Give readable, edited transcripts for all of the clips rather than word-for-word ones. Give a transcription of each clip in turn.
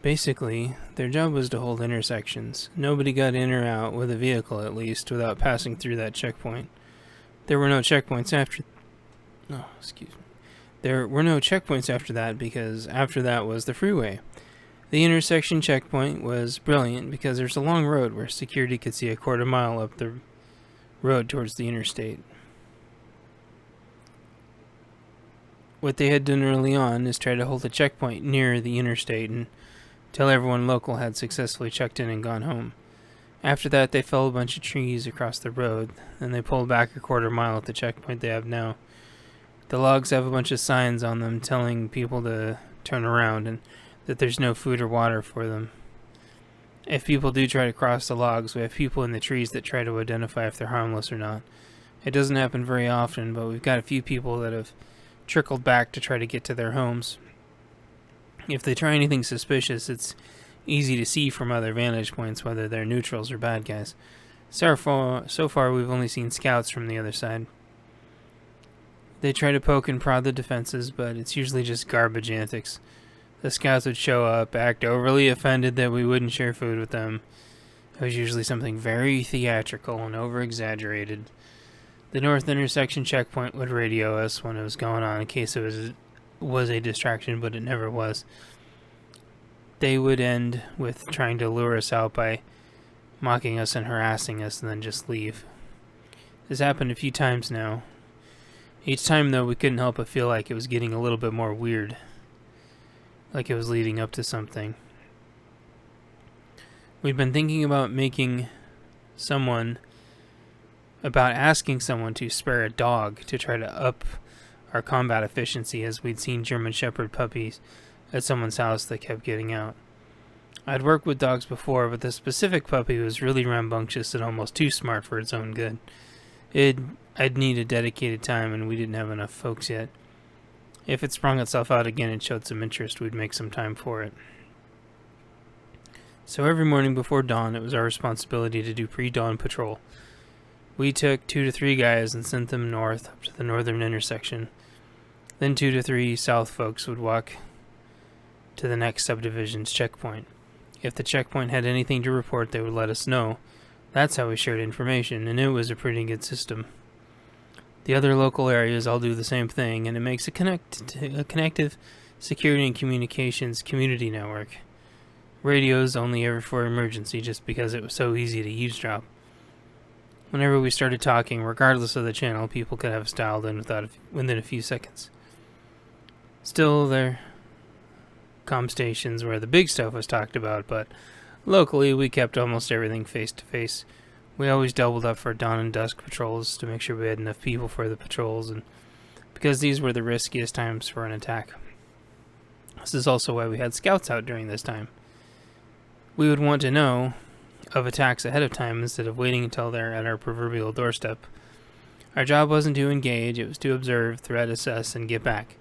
Basically, their job was to hold intersections. Nobody got in or out, with a vehicle at least, without passing through that checkpoint. There were no checkpoints after... Oh, excuse me. There were no checkpoints after that because after that was the freeway. The intersection checkpoint was brilliant because there's a long road where security could see a quarter mile up the road towards the interstate. What they had done early on is try to hold a checkpoint near the interstate until everyone local had successfully checked in and gone home. After that, they felled a bunch of trees across the road, and they pulled back a quarter mile at the checkpoint they have now. The logs have a bunch of signs on them telling people to turn around and that there's no food or water for them. If people do try to cross the logs, we have people in the trees that try to identify if they're harmless or not. It doesn't happen very often, but we've got a few people that have trickled back to try to get to their homes. If they try anything suspicious, it's easy to see from other vantage points whether they're neutrals or bad guys. So far we've only seen scouts from the other side. They try to poke and prod the defenses, but it's usually just garbage antics. The scouts would show up, act overly offended that we wouldn't share food with them. It was usually something very theatrical and over-exaggerated. The north intersection checkpoint would radio us when it was going on in case it was a distraction, but it never was. They would end with trying to lure us out by mocking us and harassing us and then just leave. This happened a few times now. Each time, though, we couldn't help but feel like it was getting a little bit more weird. Like it was leading up to something. We'd been thinking about asking someone to spare a dog to try to up our combat efficiency, as we'd seen German Shepherd puppies at someone's house that kept getting out. I'd worked with dogs before, but the specific puppy was really rambunctious and almost too smart for its own good. I'd need a dedicated time, and we didn't have enough folks yet. If it sprung itself out again and showed some interest, we'd make some time for it. So every morning before dawn, it was our responsibility to do pre-dawn patrol. We took 2 to 3 guys and sent them north up to the northern intersection. Then 2 to 3 south folks would walk to the next subdivision's checkpoint. If the checkpoint had anything to report, they would let us know. That's how we shared information, and it was a pretty good system. The other local areas all do the same thing, and it makes a connective security and communications community network. Radios only ever for emergency, just because it was so easy to eavesdrop. Whenever we started talking, regardless of the channel, people could have us dialed in within a few seconds. Still, there comm stations where the big stuff was talked about, but locally we kept almost everything face to face. We always doubled up for dawn and dusk patrols to make sure we had enough people for the patrols, and because these were the riskiest times for an attack. This is also why we had scouts out during this time. We would want to know of attacks ahead of time instead of waiting until they're at our proverbial doorstep. Our job wasn't to engage, it was to observe, threat assess, and get back.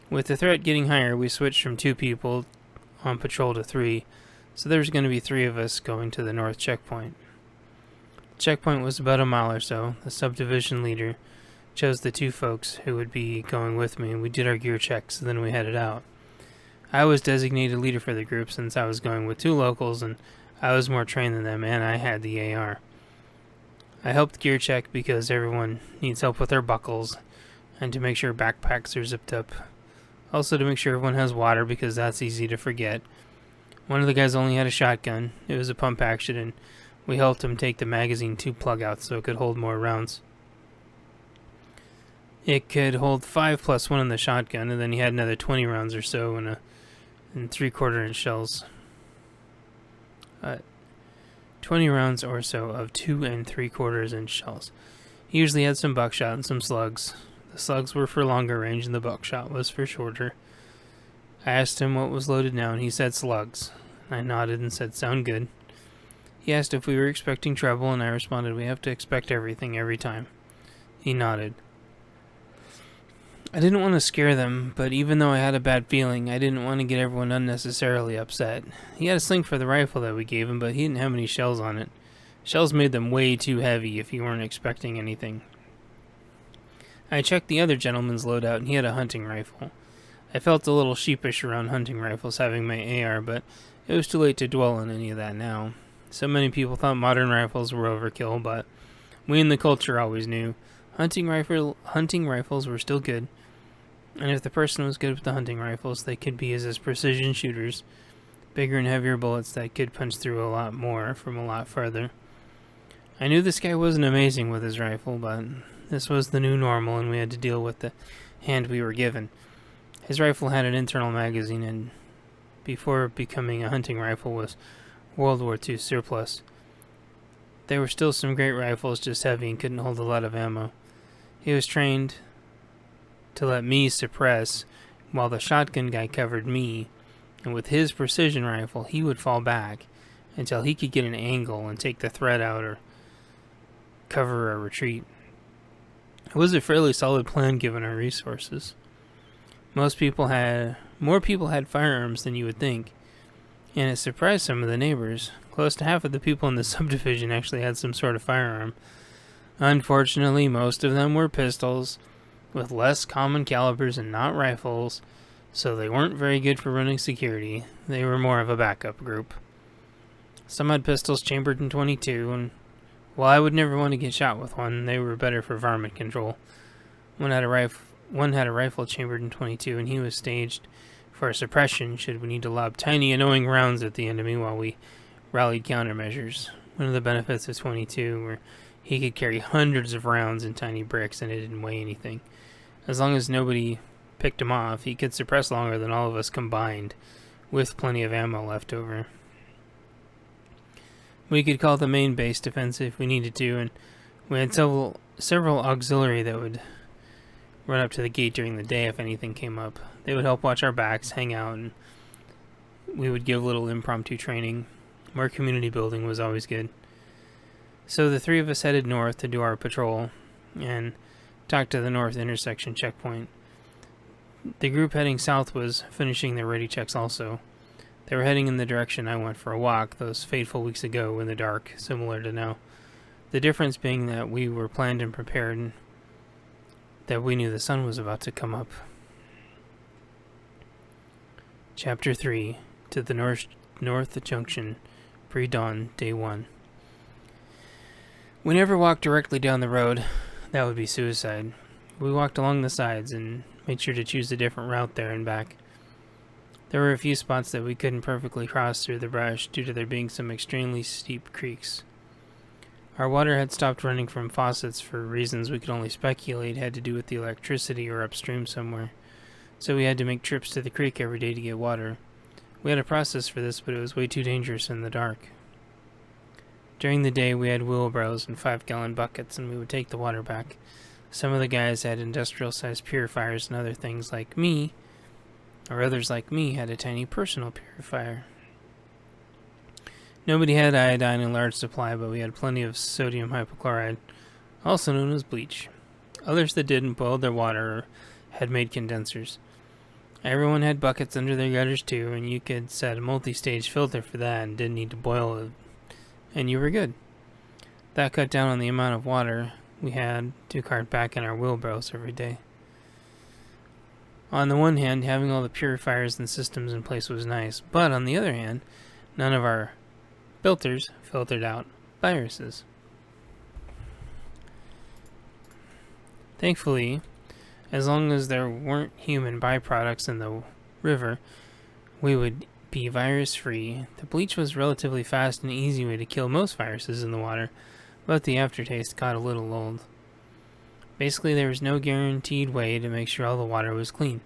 With the threat getting higher, we switched from 2 people on patrol to 3, so there's going to be 3 of us going to the north checkpoint. The checkpoint was about a mile or so. The subdivision leader chose the 2 folks who would be going with me, and we did our gear checks, and then we headed out. I was designated leader for the group since I was going with 2 locals, and I was more trained than them, and I had the AR. I helped gear check because everyone needs help with their buckles, and to make sure backpacks are zipped up. Also to make sure everyone has water, because that's easy to forget. One of the guys only had a shotgun. It was a pump action, and we helped him take the magazine tube plug out so it could hold more rounds. It could hold 5 plus 1 in the shotgun, and then he had another 20 rounds or so in 3/4 inch shells. 20 rounds or so of 2 3/4 inch shells. He usually had some buckshot and some slugs. The slugs were for longer range and the buckshot was for shorter. I asked him what was loaded now, and he said slugs. I nodded and said, "Sound good." He asked if we were expecting trouble, and I responded, "We have to expect everything every time." He nodded. I didn't want to scare them, but even though I had a bad feeling, I didn't want to get everyone unnecessarily upset. He had a sling for the rifle that we gave him, but he didn't have any shells on it. Shells made them way too heavy if you weren't expecting anything. I checked the other gentleman's loadout, and he had a hunting rifle. I felt a little sheepish around hunting rifles having my AR, but It was too late to dwell on any of that now. So many people thought modern rifles were overkill, but we in the culture always knew hunting rifles were still good, and if the person was good with the hunting rifles, they could be used as precision shooters, bigger and heavier bullets that could punch through a lot more from a lot further. I knew this guy wasn't amazing with his rifle, but this was the new normal, and we had to deal with the hand we were given. His rifle had an internal magazine, and before becoming a hunting rifle was World War II surplus. There were still some great rifles, just heavy and couldn't hold a lot of ammo. He was trained to let me suppress while the shotgun guy covered me, and with his precision rifle he would fall back until he could get an angle and take the threat out or cover a retreat. It was a fairly solid plan given our resources. More people had firearms than you would think, and it surprised some of the neighbors. Close to half of the people in the subdivision actually had some sort of firearm. Unfortunately, most of them were pistols, with less common calibers and not rifles, so they weren't very good for running security. They were more of a backup group. Some had pistols chambered in .22, and while I would never want to get shot with one, they were better for varmint control. One had a rifle chambered in .22, and he was staged for suppression should we need to lob tiny, annoying rounds at the enemy while we rallied countermeasures. One of the benefits of .22 were he could carry hundreds of rounds in tiny bricks and it didn't weigh anything. As long as nobody picked him off, he could suppress longer than all of us combined, with plenty of ammo left over. We could call the main base defense if we needed to, and we had several auxiliary that would run up to the gate during the day if anything came up. They would help watch our backs, hang out, and we would give little impromptu training. More community building was always good. So the three of us headed north to do our patrol and talk to the north intersection checkpoint. The group heading south was finishing their ready checks also. They were heading in the direction I went for a walk those fateful weeks ago in the dark, similar to now. The difference being that we were planned and prepared, and that we knew the sun was about to come up. Chapter 3. To the North Junction. Pre-dawn, Day 1. We never walked directly down the road. That would be suicide. We walked along the sides and made sure to choose a different route there and back. There were a few spots that we couldn't perfectly cross through the brush due to there being some extremely steep creeks. Our water had stopped running from faucets for reasons we could only speculate had to do with the electricity or upstream somewhere, so we had to make trips to the creek every day to get water. We had a process for this, but it was way too dangerous in the dark. During the day, we had wheelbarrows and 5-gallon buckets, and we would take the water back. Some of the guys had industrial-sized purifiers and other things like me, or others like me had a tiny personal purifier. Nobody had iodine in large supply, but we had plenty of sodium hypochlorite, also known as bleach. Others that didn't boiled their water or had made condensers. Everyone had buckets under their gutters too, and you could set a multi-stage filter for that and didn't need to boil it, and you were good. That cut down on the amount of water we had to cart back in our wheelbarrows every day. On the one hand, having all the purifiers and systems in place was nice, but on the other hand, none of our filters filtered out viruses. Thankfully, as long as there weren't human byproducts in the river, we would be virus-free. The bleach was a relatively fast and easy way to kill most viruses in the water, but the aftertaste got a little old. Basically, there was no guaranteed way to make sure all the water was clean.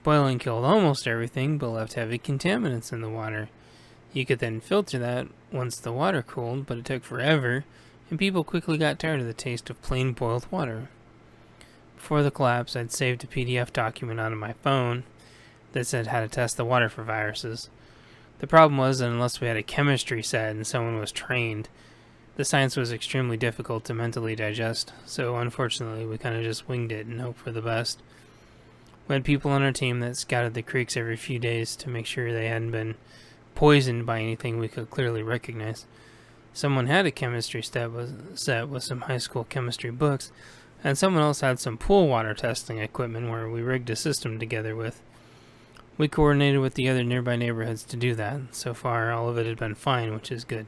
Boiling killed almost everything, but left heavy contaminants in the water. You could then filter that once the water cooled, but it took forever, and people quickly got tired of the taste of plain boiled water. Before the collapse, I'd saved a PDF document onto my phone that said how to test the water for viruses. The problem was that unless we had a chemistry set and someone was trained, the science was extremely difficult to mentally digest, so unfortunately we kind of just winged it and hoped for the best. We had people on our team that scouted the creeks every few days to make sure they hadn't been poisoned by anything we could clearly recognize. Someone had a chemistry set with some high school chemistry books, and someone else had some pool water testing equipment where we rigged a system together with We coordinated with the other nearby neighborhoods to do that. So far, all of it had been fine, which is good.